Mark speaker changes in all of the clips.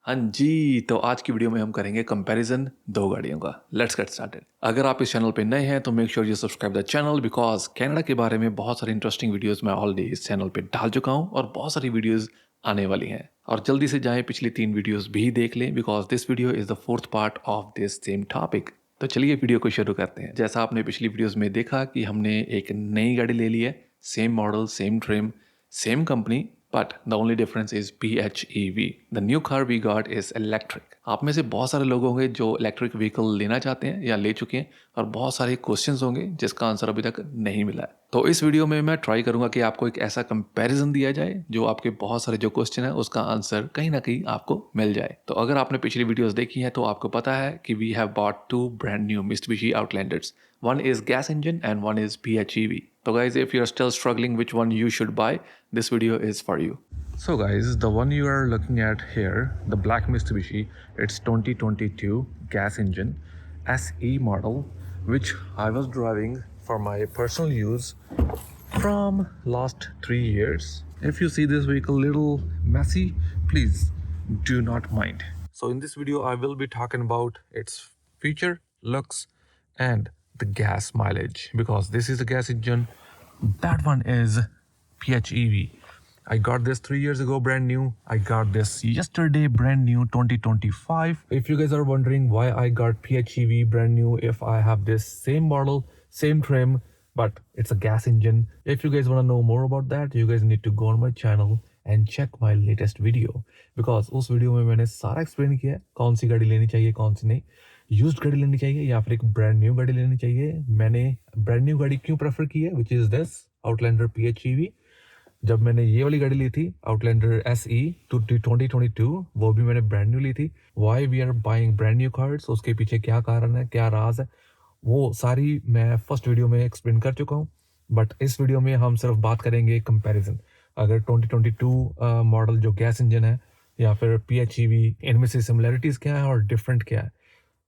Speaker 1: हाँ जी, तो आज की वीडियो में हम करेंगे कंपैरिजन दो गाड़ियों का। Let's get started. अगर आप इस चैनल पे नए हैं तो make sure you subscribe the channel because Canada के बारे में बहुत सारी इंटरेस्टिंग वीडियोस मैं ऑलरेडी इस चैनल पे डाल चुका हूँ और बहुत सारी वीडियोस आने वाली हैं। और जल्दी से जाएं पिछली 3 वीडियोस भी देख लें because this video is the fourth part of this same topic. तो चलिए वीडियो को शुरू करते हैं। जैसा आपने पिछली वीडियोस में देखा कि हमने एक नई गाड़ी ले ली है, same model, same trim, same company, but the only difference is PHEV. The new car we got is electric. आप में से बहुत सारे लोग होंगे जो इलेक्ट्रिक व्हीकल लेना चाहते हैं या ले चुके हैं और बहुत सारे क्वेश्चंस होंगे जिसका आंसर अभी तक नहीं मिला है। तो इस वीडियो में मैं ट्राई करूंगा कि आपको एक ऐसा कंपैरिजन दिया जाए जो आपके बहुत सारे जो क्वेश्चन है उसका आंसर कहीं ना कहीं आपको मिल जाए। तो अगर आपने पिछली वीडियोस देखी है तो आपको पता है कि we have bought 2 brand new Mitsubishi Outlanders. One is gas engine and one is PHEV. So guys, if you're still struggling which one you should buy, this video is for you. So guys, the one you are looking at here, the black Mitsubishi, it's 2022 gas engine SE model, which I was driving for my personal use from last 3 years. If you see this vehicle little messy, please do not mind. So in this video, I will be talking about its feature, looks, and the gas mileage because this is the gas engine, that one is PHEV. I got this 3 years ago brand new. I got this yesterday brand new 2025. If you guys are wondering why I got PHEV brand new if I have this same model, same trim, but it's a gas engine. If you guys want to know more about that, you guys need to go on my channel and check my latest video because उस video में मैंने सारा explain किया है कौन सी गाड़ी लेनी चाहिए कौन सी नहीं, यूज्ड गाड़ी लेनी चाहिए या फिर एक ब्रांड न्यू गाड़ी लेनी चाहिए। मैंने ब्रांड न्यू गाड़ी क्यों प्रेफर की है, which is this Outlander PHEV। जब मैंने ये वाली गाड़ी ली थी आउटलैंडर SE 2022, वो भी मैंने ब्रांड न्यू ली थी। Why we are buying brand new cars, उसके पीछे क्या कारण है, क्या राज है, वो सारी मैं फर्स्ट वीडियो में एक्सप्लेन कर चुका हूँ। बट इस वीडियो में हम सिर्फ बात करेंगे कंपैरिजन। अगर 2022 मॉडल जो गैस इंजन है या फिर PHEV, इनमें से सिमिलरिटीज क्या है और डिफरेंट क्या है।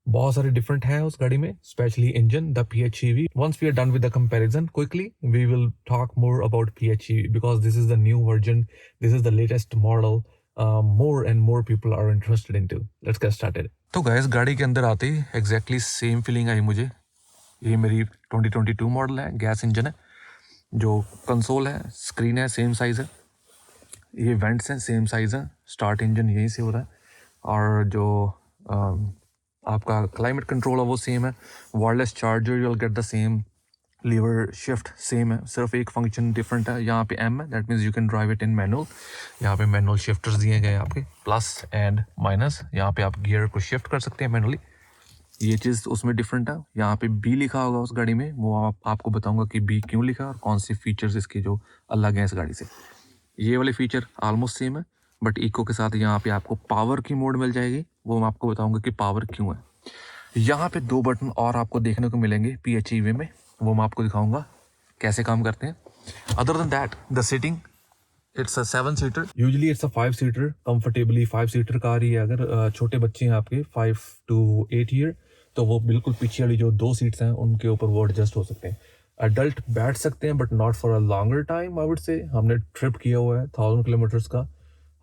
Speaker 1: बहुत सारे डिफरेंट हैं उस गाड़ी में, specially engine the PHEV. Once we are done with the comparison, quickly we will talk more about PHEV because this is the new version, this is the latest model. More and more people are interested into. Let's get started. तो guys गाड़ी के अंदर आते ही exactly same feeling आई मुझे। ये मेरी 2022 model है, gas engine है, जो कंसोल है, स्क्रीन है, सेम साइज़ है, ये वेंट्स हैं सेम साइज़ है, स्टार्ट इंजन यहीं से हो रहा है और जो आपका क्लाइमेट कंट्रोल है वो सेम है, wireless charger you will get the same, lever shift same है, सिर्फ एक फंक्शन डिफरेंट है, यहाँ पे M है, that means you can drive it in manual. यहाँ पे मैनुअल शिफ्टर्स दिए गए हैं आपके, प्लस एंड माइनस, यहाँ पे आप गियर को शिफ्ट कर सकते हैं मैनुअली, ये चीज़ उसमें डिफरेंट है। यहाँ पे B लिखा होगा उस गाड़ी में, वो आपको बताऊंगा कि B क्यों लिखा और कौन सी फीचर्स इसके जो अलग हैं इस गाड़ी से। ये वाले फीचर ऑलमोस्ट सेम है बट इको के साथ यहाँ पे आपको पावर की मोड मिल जाएगी, वो मैं आपको बताऊंगा कि पावर क्यों है। यहाँ पे 2 बटन और आपको देखने को मिलेंगे PHEV में, वो मैं आपको दिखाऊंगा कैसे काम करते हैं। Other than that the seating, it's a 7 seater, usually it's a 5 seater, comfortably 5 seater car ही है। अगर छोटे बच्चे हैं आपके 5 to 8 ईयर तो वो बिल्कुल पीछे वाली जो 2 सीट्स हैं उनके ऊपर वो एडजस्ट हो सकते हैं। अडल्ट बैठ सकते हैं but not for a longer time. I would say हमने ट्रिप किया हुआ है 1000 किलोमीटर्स का,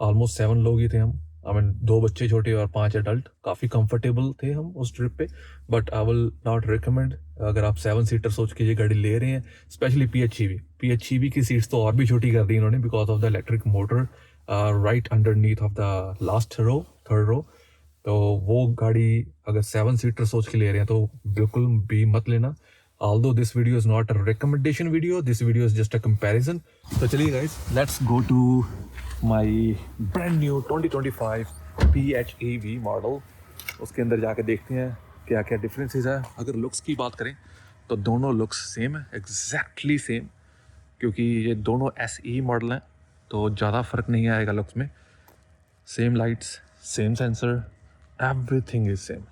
Speaker 1: ऑलमोस्ट 7 लोग ही थे हम, आई मीन 2 बच्चे छोटे और 5 एडल्ट, काफ़ी कंफर्टेबल थे हम उस ट्रिप पे। But I will not recommend अगर आप 7 सीटर सोच के ये गाड़ी ले रहे हैं, स्पेशली PHEV की सीट्स तो और भी छोटी कर दी इन्होंने because of the electric motor right underneath of the last row, third row. तो वो गाड़ी अगर 7 सीटर सोच के ले रहे हैं तो बिल्कुल भी मत लेना। Although this video is not a recommendation video, this video is just a comparison. तो चलिए guys, let's go to my brand new 2025 PHEV model. उसके अंदर जाके देखते हैं क्या क्या डिफरेंसेस है। अगर लुक्स की बात करें तो दोनों लुक्स सेम है, एग्जैक्टली सेम, क्योंकि ये दोनों SE मॉडल हैं तो ज़्यादा फ़र्क नहीं आएगा लुक्स में। Same lights, same sensor, everything is same,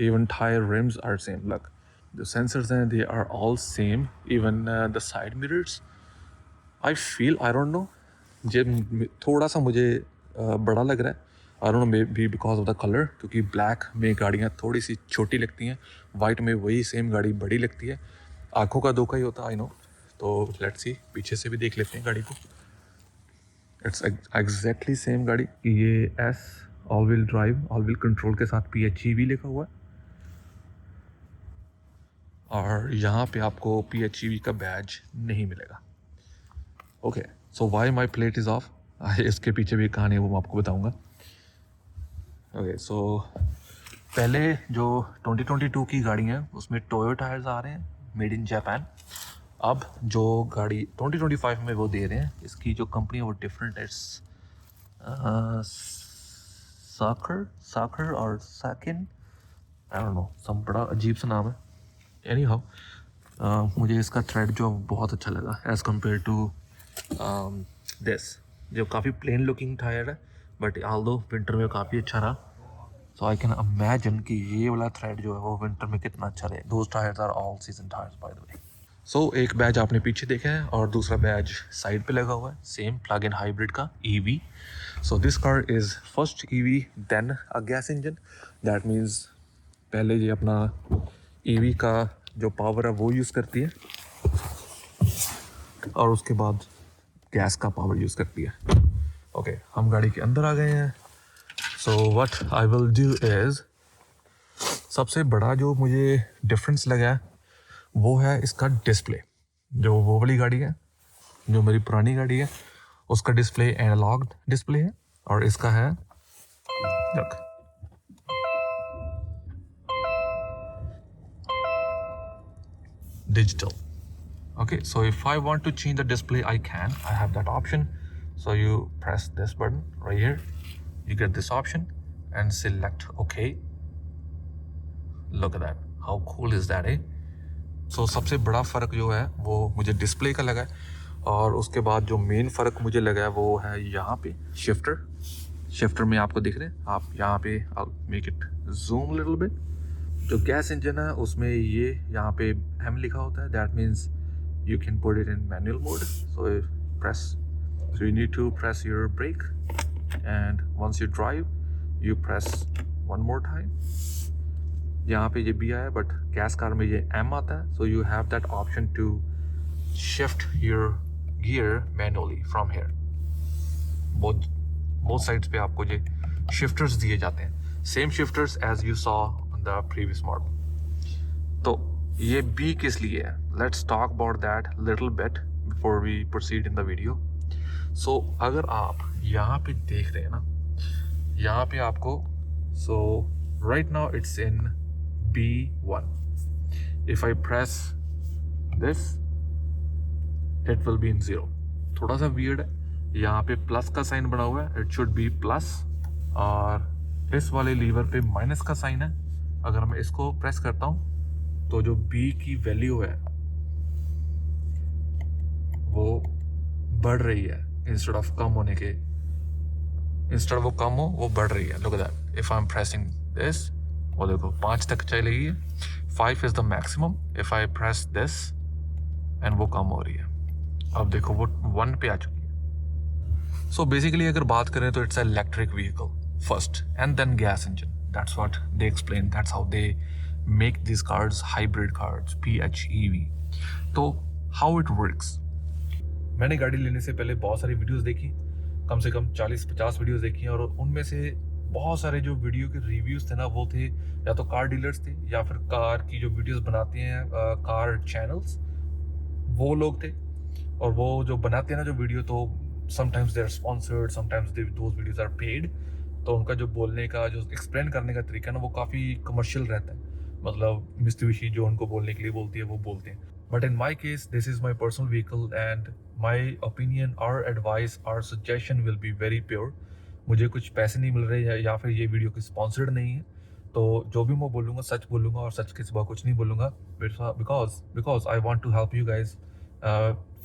Speaker 1: even tyre rims are same. Look, the sensors हैं they are all same, even the side mirrors I feel, I don't know, ये थोड़ा सा मुझे बड़ा लग रहा है, I don't know, maybe because of the color, क्योंकि ब्लैक में गाड़ियाँ थोड़ी सी छोटी लगती हैं, वाइट में वही सेम गाड़ी बड़ी लगती है। आंखों का धोखा ही होता है, आई नो। तो लेट्स सी, पीछे से भी देख लेते हैं गाड़ी को। इट्स एग्जैक्टली सेम गाड़ी। ये S all wheel drive, all wheel control के साथ PHEV लिखा हुआ है। और यहाँ पे आपको PHEV का बैज नहीं मिलेगा। Okay, so why my plate is off, इसके पीछे भी कहानी है, वो मैं आपको बताऊँगा। ओके, सो पहले जो 2022 की गाड़ी है उसमें टोयो टायर्स आ रहे हैं, मेड इन जापान। अब जो गाड़ी 2025 में वो दे रहे हैं, इसकी जो कंपनी है वो डिफरेंट है। साकर और साकिन, आई डोंट नो, सम बड़ा अजीब सा नाम है। एनी हाउ, मुझे इसका थ्रेड जो बहुत अच्छा लगा एज़ कम्पेयर टू दिस, जो काफ़ी प्लेन लुकिंग टायर है, बट ऑल्दो विंटर में काफ़ी अच्छा रहा। सो आई कैन इमेजिन कि ये वाला थ्रेड जो है वो विंटर में कितना अच्छा रहे। Those tyres are all season tyres by the way. So एक बैज आपने पीछे देखा है और दूसरा बैज साइड पे लगा हुआ है, सेम प्लग इन हाइब्रिड का EV। So this car is first EV then a gas engine. That means पहले ये अपना EV का जो पावर है वो यूज़ करती है और उसके बाद गैस का पावर यूज़ करती है। ओके, हम गाड़ी के अंदर आ गए हैं। So what I will do is, सबसे बड़ा जो मुझे डिफरेंस लगा है वो है इसका डिस्प्ले। जो वो वाली गाड़ी है, जो मेरी पुरानी गाड़ी है, उसका डिस्प्ले एनालॉग डिस्प्ले है और इसका है look, digital. Okay, so if I want to change the display, I can. I have that option. So you press this button right here, you get this option and select OK. Look at that, how cool is that, eh? So सबसे बड़ा फ़र्क जो है वो मुझे display का लगा है, और उसके बाद जो मेन फ़र्क मुझे लगा है वो है यहाँ पे शिफ्टर में आपको दिख रहे हैं, आप यहाँ पे I'll make it zoom little bit। जो गैस इंजन है उसमें ये यहाँ पे M लिखा होता है, that means you can put it in manual mode। So you need to press your brake, and once you drive you press one more time। यहाँ पे ये B आया, बट गैस कार में ये M आता है। So you have that option to shift your gear manually from here। both sides पे आपको ये shifters दिए जाते हैं, same shifters as you saw on the previous model। तो ये B किस लिए है, let's talk about that little bit before we proceed in the video. So अगर आप यहाँ पे देख रहे हैं ना, यहाँ पे आपको, so right now it's in B1। If I press this it will be in 0। थोड़ा सा वियर्ड है, यहाँ पे प्लस का साइन बना हुआ है, इट शुड बी प्लस, और इस वाले लीवर पे माइनस का साइन है। अगर मैं इसको प्रेस करता हूँ तो जो B की वैल्यू है वो बढ़ रही है, इंस्टेड ऑफ कम होने के, इंस्टेड वो कम हो वो बढ़ रही है। Look at that, if I am pressing this, वो देखो 5 तक चलेगी, 5 is the maximum. If I press this and वो कम हो रही है, अब देखो वो 1 पे आ चुकी है। सो बेसिकली अगर बात करें तो it's electric vehicle first and then gas engine. That's what they explain, that's how they make these cars hybrid cars, PHEV। तो how it works, मैंने गाड़ी लेने से पहले बहुत सारी वीडियोस देखी, कम से कम 40-50 वीडियोस देखी, और उनमें से बहुत सारे जो वीडियो के रिव्यूज थे ना वो थे या तो कार डीलर्स थे या फिर कार की जो वीडियोस बनाते हैं कार चैनल्स, वो लोग थे। और वो जो बनाते हैं ना जो वीडियो, तो sometimes they are sponsored, sometimes those videos are paid. तो उनका जो बोलने का, जो एक्सप्लेन करने का तरीका ना वो काफ़ी कमर्शियल रहता है, मतलब मित्सुबिशी जो उनको बोलने के लिए बोलती है वो बोलते हैं। But in my case this is my personal vehicle and my opinion और एडवाइस और suggestion will be very pure. मुझे कुछ पैसे नहीं मिल रहे या फिर ये वीडियो की स्पॉन्सर्ड नहीं है, तो जो भी मैं बोलूँगा सच बोलूँगा और सच के सिवा कुछ नहीं बोलूँगा, because I want to help you guys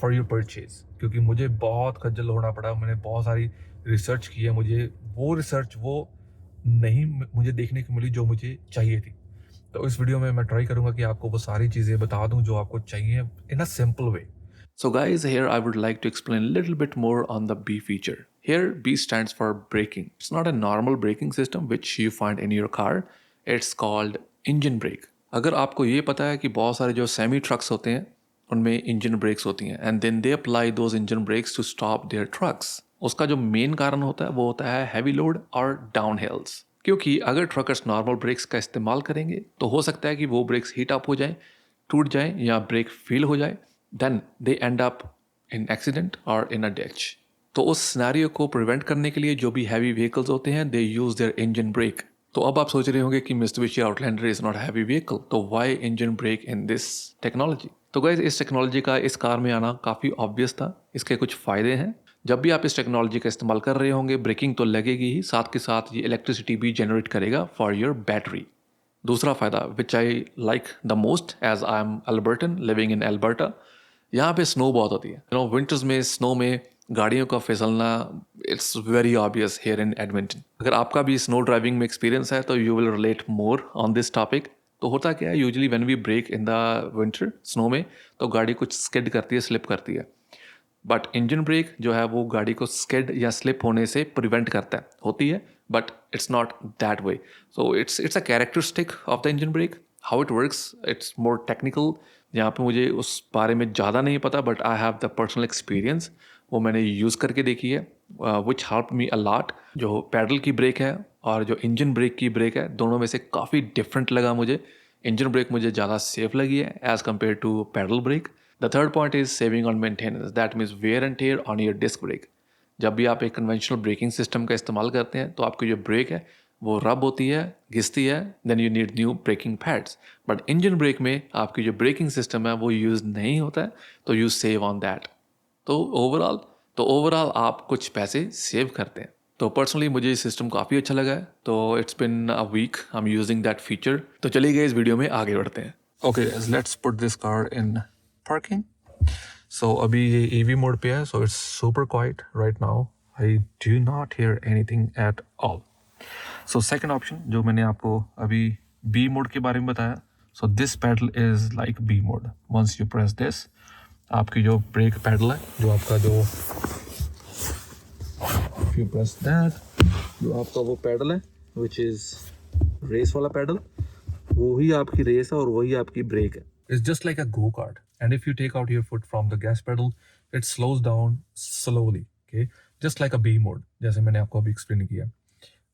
Speaker 1: for your purchase. क्योंकि मुझे बहुत खज्जल होना पड़ा, मैंने बहुत सारी रिसर्च की है, मुझे वो रिसर्च वो नहीं मुझे देखने को मिली जो मुझे चाहिए थी। तो इस वीडियो में मैं ट्राई करूंगा कि आपको वो सारी चीज़ें बता दूं जो आपको चाहिए in a simple way. So guys, here I would like to explain a little bit more on the B feature. Here B stands for braking. It's not a normal braking system which you find in your car. It's called engine brake. अगर आपको ये पता है कि बहुत सारे जो semi trucks होते हैं उनमें इंजन ब्रेक्स होती हैं, and then they apply those engine brakes to stop their trucks. उसका जो मेन कारण होता है वो होता है हैवी लोड और डाउन हिल्स। क्योंकि अगर ट्रकर्स नॉर्मल ब्रेक्स का इस्तेमाल करेंगे तो हो सकता है कि वो ब्रेक्स हीट अप हो जाएं, टूट जाएं या ब्रेक फेल हो जाए, then they end up in accident और इन अ डिच। तो उस सिनेरियो को प्रिवेंट करने के लिए जो भी हैवी व्हीकल्स होते हैं they use their engine brake. तो अब आप सोच रहे होंगे कि Mitsubishi Outlander is not heavy vehicle, तो why engine brake in this technology? तो गाइस इस टेक्नोलॉजी का इस कार में आना काफ़ी ऑब्वियस था। इसके कुछ फ़ायदे हैं। जब भी आप इस टेक्नोलॉजी का इस्तेमाल कर रहे होंगे ब्रेकिंग तो लगेगी ही, साथ के साथ ये इलेक्ट्रिसिटी भी जनरेट करेगा फॉर योर बैटरी। दूसरा फ़ायदा which I like the most as I am Albertan living in Alberta, यहाँ पे स्नो बहुत होती है। विंटर्स में स्नो में गाड़ियों का फिसलना it's very obvious here in Edmonton. अगर आपका भी स्नो ड्राइविंग में एक्सपीरियंस है तो you will relate more on this topic. तो होता क्या है, usually when we brake in the winter snow में तो गाड़ी कुछ स्किड करती है, स्लिप करती है। बट इंजन ब्रेक जो है वो गाड़ी को स्किड या स्लिप होने से प्रिवेंट करता है, होती है but it's not that way. So it's a characteristic of the engine brake. How it works it's more technical, यहाँ पे मुझे उस बारे में ज़्यादा नहीं पता but I have the personal experience, वो मैंने यूज़ करके देखी है which help me a lot. जो पैडल की ब्रेक है और जो इंजन ब्रेक की ब्रेक है दोनों में से काफ़ी डिफरेंट लगा मुझे। इंजन ब्रेक मुझे ज़्यादा सेफ लगी है as compared to paddle brake. The third point is saving on maintenance, that means wear and tear on your disc brake. जब भी आप एक कन्वेंशनल ब्रेकिंग सिस्टम का इस्तेमाल करते हैं तो आपकी जो ब्रेक है वो रब होती है, घिसती है, then you need new braking pads. But engine brake में आपकी जो ब्रेकिंग सिस्टम है वो यूज़ नहीं होता है, तो यू सेव ऑन दैट। तो ओवरऑल आप कुछ पैसे सेव करते हैं। तो पर्सनली मुझे ये सिस्टम काफ़ी अच्छा लगा है। तो it's been a week I am using that feature. तो चलिए गए इस वीडियो में आगे बढ़ते हैं। Okay let's put this car in parking. So अभी ये ईवी मोड पे है, so it's super quiet right now, I do not hear anything at all. So second option जो मैंने आपको अभी बी मोड के बारे में बताया, so this paddle is like B mode. Once you press this, आपकी जो ब्रेक पैडल है, जो आपका जो इफ यू प्रेस दैट, जो आपका वो पैडल है विच इज रेस वाला पैडल, वही आपकी रेस है और वही आपकी ब्रेक है। It's just like a go kart, and if you take out your foot from the gas paddle it slows down slowly, okay, just like a B mode, जैसे मैंने आपको अभी एक्सप्लेन किया।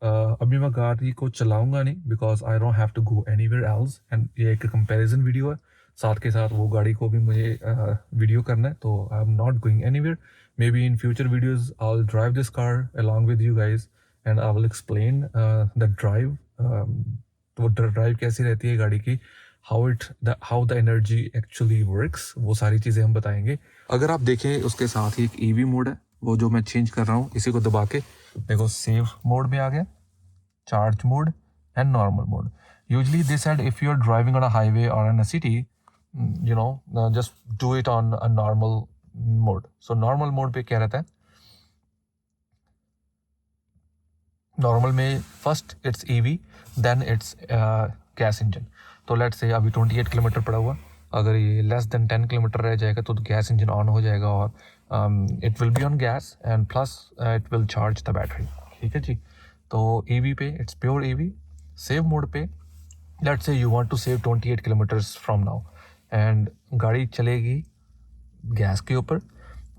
Speaker 1: अभी मैं गाड़ी को चलाऊंगा नहीं because I don't have to go anywhere else, and ये एक कंपैरिजन वीडियो है, साथ के साथ वो गाड़ी को भी मुझे वीडियो करना है, तो I am not going anywhere. May be in future videos I will drive this car along with you guys and I will explain the drive, तो ड्राइव कैसी रहती है गाड़ी की, how the energy actually works, वो सारी चीज़ें हम बताएंगे। अगर आप देखें उसके साथ ही एक ईवी मोड है, वो जो मैं चेंज कर रहा हूँ, इसी को दबा के देखो सेव मोड में आ गया, charge mode and normal mode. Usually they said if you are driving on a highway और in a city, you know, just do it on a normal mode. So normal mode पे क्या रहता है, normal में first it's EV then it's gas engine. तो let's say अभी 28 kilometre पड़ा हुआ, अगर ये लेस देन 10 किलोमीटर रह जाएगा तो गैस इंजन ऑन हो जाएगा और it will be on gas and plus it will charge the battery, ठीक है जी। तो ईवी पे it's pure EV. Save mode पे let's say you want to save 28 kilometres from now, and गाड़ी चलेगी गैस के ऊपर।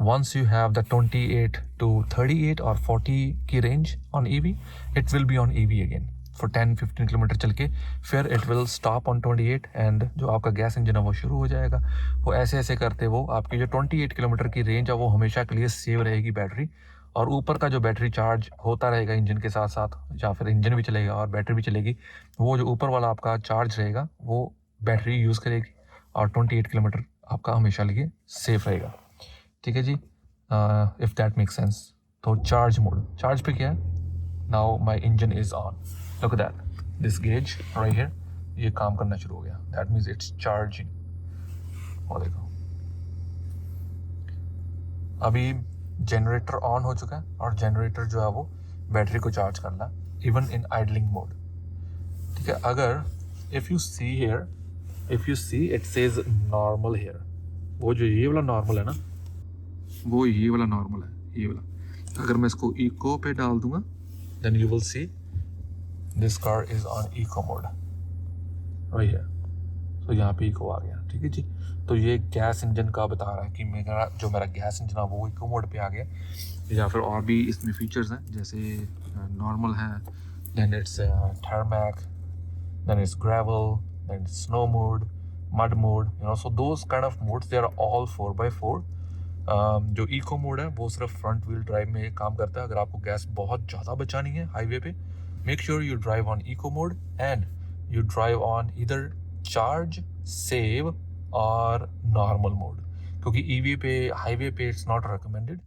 Speaker 1: Once you have the 28 to 38 और 40 की range on EV, it will be on EV again for 10-15 kilometre चल के, फिर it will stop on 28 and जो आपका गैस इंजन है वो शुरू हो जाएगा। वो ऐसे ऐसे करते वो आपकी जो 28 किलोमीटर की रेंज है वो हमेशा के लिए सेव रहेगी बैटरी, और ऊपर का जो बैटरी चार्ज होता रहेगा इंजन के साथ साथ, या फिर इंजन भी चलेगा और बैटरी भी चलेगी, वो जो ऊपर वाला आपका चार्ज रहेगा वो बैटरी यूज़ करेगी और 28 किलोमीटर आपका हमेशा लिए सेफ रहेगा, ठीक है जी। If that make sense. तो चार्ज मोड, चार्ज पे क्या है, now my engine is on, look that this gauge right here, ये काम करना शुरू हो गया, दैट मीन्स इट्स चार्जिंग। और देखो अभी जनरेटर ऑन हो चुका है और जनरेटर जो है वो बैटरी को चार्ज कर रहा है इवन इन आइडलिंग मोड, ठीक है। अगर if you see it says normal here, वो जो ये वाला नॉर्मल है ना, वो ये वाला नॉर्मल है, ये वाला। अगर मैं इसको इको पे डाल दूंगा then you will see this car is on eco mode right here. तो यहाँ पे इको आ गया, ठीक है जी। तो ये गैस इंजन का बता रहा है कि मेरा गैस इंजन है वो इको मोड पे आ गया। या फिर और भी इसमें फीचर्स हैं, जैसे नॉर्मल है, then it's tarmac, then it's gravel, then it's snow mode, mud mode, so those kind of modes they are all 4x4. जो इको मोड है वो सिर्फ फ्रंट व्हील ड्राइव में काम करता है। अगर आपको गैस बहुत ज़्यादा बचानी है हाईवे पे, make sure you drive on eco mode and you drive on इधर चार्ज, सेव और नॉर्मल मोड, क्योंकि ईवी पे हाईवे पे इट्स नॉट रिकमेंडेड।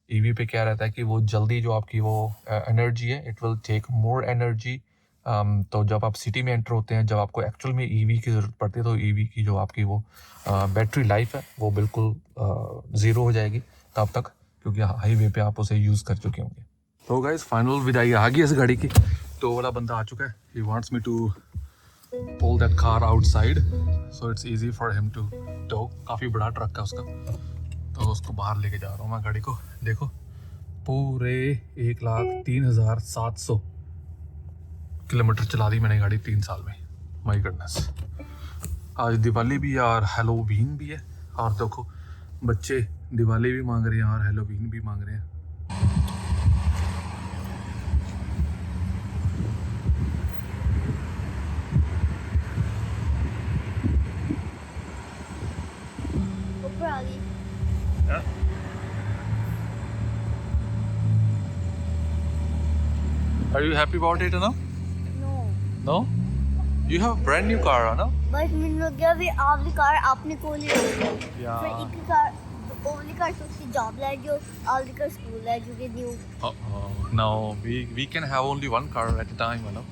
Speaker 1: ईवी पे क्या रहता है कि वो जल्दी जो आपकी वो एनर्जी है, it will take more energy. तो जब आप सिटी में एंटर होते हैं, जब आपको एक्चुअल में ईवी की ज़रूरत पड़ती है, तो ईवी की जो आपकी वो बैटरी लाइफ है वो बिल्कुल ज़ीरो हो जाएगी तब तक, क्योंकि हाईवे पे आप उसे यूज़ कर चुके होंगे। तो गाइस फाइनल विदाई आ गई इस गाड़ी की। तो वाला बंदा आ चुका है, he wants me to pull that car outside so it's easy for him to tow. काफ़ी बड़ा ट्रक है उसका, तो उसको बाहर लेके जा रहा हूँ मैं गाड़ी को। देखो पूरे 1,03,700 किलोमीटर चला दी मैंने गाड़ी 3 साल में। My goodness. आज दिवाली भी है और हैलोवीन भी है, और देखो बच्चे दिवाली भी मांग रहे हैं और हैलोवीन भी मांग रहे हैं। Are you happy about it, no? No? You have a brand new car, no?
Speaker 2: बस मैंने लगा भी आपकी कार आपने कौन ली?
Speaker 1: Yeah.
Speaker 2: फिर एक कार ओवली कार तो उसकी जॉब है जो आपकी कार स्कूल है जो कि new.
Speaker 1: No, we can have only one car at a time, no?